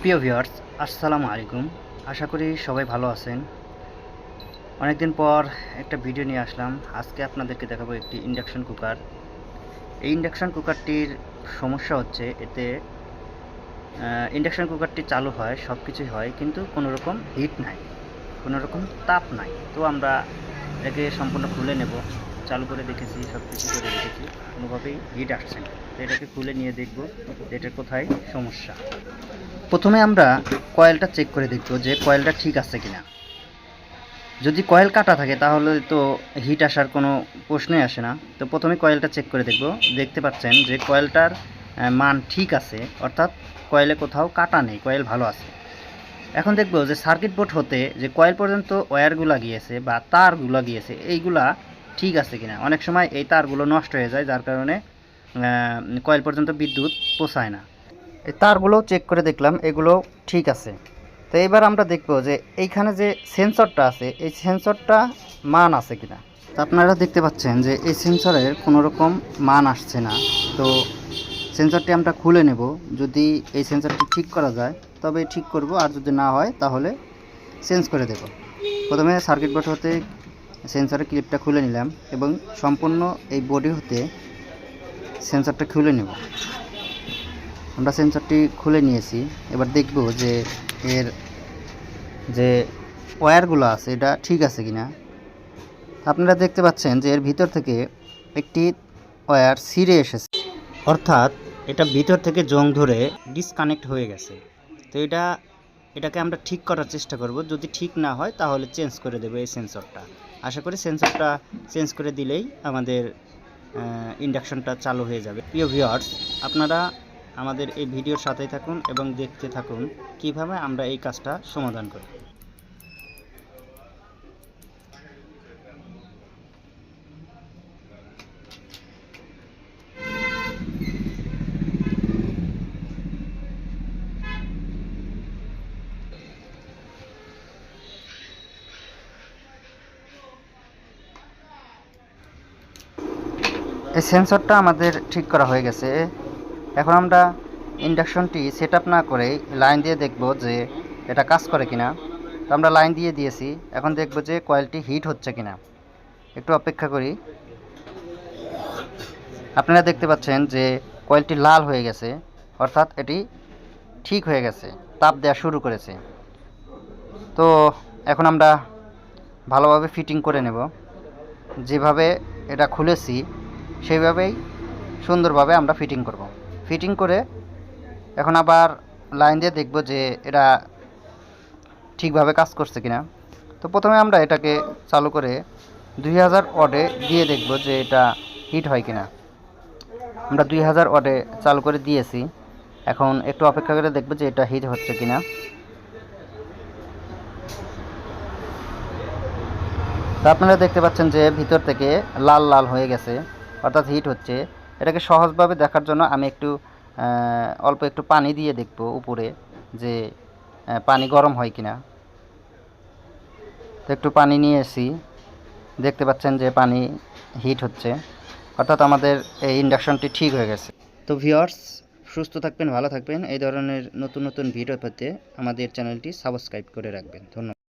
প্রিয় ভিউয়ার্স, আসসালামু আলাইকুম। আশা করি সবাই ভালো আছেন। অনেকদিন পর একটা ভিডিও নিয়ে আসলাম। আজকে আপনাদেরকে দেখাবো একটি ইন্ডাকশন কুকার। এই ইন্ডাকশন কুকারটির সমস্যা হচ্ছে এতে ইন্ডাকশন কুকারটি চালু হয়, সব কিছুই হয়, কিন্তু কোনো রকম হিট নাই, কোনো রকম তাপ নাই। তো আমরা এটাকে সম্পূর্ণ খুলে নেব। চালু করে দেখেছি, সব কিছু করে দেখেছি, কোনোভাবেই হিট আসছে না। তো এটাকে খুলে নিয়ে দেখব এটার কোথায় সমস্যা। প্রথমে আমরা কয়েলটা চেক করে দেখব যে কয়েলটা ঠিক আছে কিনা। যদি কয়েল কাটা থাকে তাহলে তো হিট আসার কোনো প্রশ্নই আসে না। তো প্রথমে কয়েলটা চেক করে দেখব। দেখতে পাচ্ছেন যে কয়েলটার মান ঠিক আছে, অর্থাৎ কয়েলে কোথাও কাটা নেই, কয়েল ভালো আছে। এখন দেখব যে সার্কিট বোর্ড হতে যে কয়েল পর্যন্ত ওয়্যারগুলো গিয়েছে বা তারগুলো গিয়েছে, এইগুলা ঠিক আছে কিনা। অনেক সময় এই তারগুলো নষ্ট হয়ে যায়, যার কারণে কয়েল পর্যন্ত বিদ্যুৎ পৌঁছায় না। এই তারগুলোও চেক করে দেখলাম, এগুলো ঠিক আছে। তো এবার আমরা দেখব যে এইখানে যে সেন্সরটা আছে, এই সেন্সরটা মান আছে কিনা। তো আপনারা দেখতে পাচ্ছেন যে এই সেন্সরের কোনো রকম মান আসছে না। তো সেন্সরটি আমরা খুলে নেব। যদি এই সেন্সরটি ঠিক করা যায় তবে ঠিক করব, আর যদি না হয় তাহলে চেঞ্জ করে দেব। প্রথমে সার্কিট বোর্ড হতে সেন্সরের ক্লিপটা খুলে নিলাম এবং সম্পূর্ণ এই বডি হতে সেন্সরটা খুলে নেব। আমরা সেন্সরটি খুলে নিয়েছি। এবার দেখব যে এর যে ওয়্যারগুলো আছে এটা ঠিক আছে কিনা। আপনারা দেখতে পাচ্ছেন যে এর ভিতর থেকে একটি ওয়্যার ছিঁড়ে এসেছে, অর্থাৎ এটা ভিতর থেকে জং ধরে ডিসকানেক্ট হয়ে গেছে। তো এটাকে আমরা ঠিক করার চেষ্টা করব। যদি ঠিক না হয় তাহলে চেঞ্জ করে দেবো এই সেন্সরটা। আশা করি সেন্সরটা চেঞ্জ করে দিলেই আমাদের ইন্ডাকশনটা চালু হয়ে যাবে। প্রিয় ভিউয়ার্স, আপনারা আমাদের এই ভিডিওর সাথেই থাকুন এবং দেখতে থাকুন কিভাবে আমরা এই কাজটা সমাধান করি। এই সেন্সরটা আমাদের ঠিক করা হয়ে গেছে। এখন আমরা ইন্ডাকশনটি সেট আপ না করে লাইন দিয়ে দেখব যে এটা কাজ করে কিনা। তো আমরা লাইন দিয়ে দিয়েছি, এখন দেখব যে কয়েলটি হিট হচ্ছে কিনা। একটু অপেক্ষা করি। আপনারা দেখতে পাচ্ছেন যে কয়েলটি লাল হয়ে গেছে, অর্থাৎ এটি ঠিক হয়ে গেছে, তাপ দেওয়া শুরু করেছে। তো এখন আমরা ভালোভাবে ফিটিং করে নেব। যেভাবে এটা খুলেছি সেইভাবেই সুন্দরভাবে আমরা ফিটিং করব। ফিটিং করে এখন আবার লাইন দিয়ে দেখব যে এটা ঠিকভাবে কাজ করছে কিনা। তো প্রথমে আমরা এটাকে চালু করে 2000 ওয়াটে দিয়ে দেখব যে এটা হিট হয় কিনা। আমরা 2000 ওয়াটে চালু করে দিয়েছি। এখন একটু অপেক্ষা করে দেখব যে এটা হিট হচ্ছে কিনা। তো আপনারা দেখতে পাচ্ছেন যে ভিতর থেকে লাল লাল হয়ে গেছে, অর্থাৎ হিট হচ্ছে। এটাকে সহজভাবে দেখার জন্য আমি অল্প একটু পানি দিয়ে দেখব উপরে যে পানি গরম হয় কিনা। তো একটু পানি নিয়ে এসেছি, দেখতে পাচ্ছেন যে পানি হিট হচ্ছে, অর্থাৎ আমাদের এই ইন্ডাকশনটি ঠিক হয়ে গেছে। তো ভিউয়ার্স, সুস্থ থাকবেন, ভালো থাকবেন। এই ধরনের নতুন নতুন ভিডিও পেতে আমাদের চ্যানেলটি সাবস্ক্রাইব করে রাখবেন। ধন্যবাদ।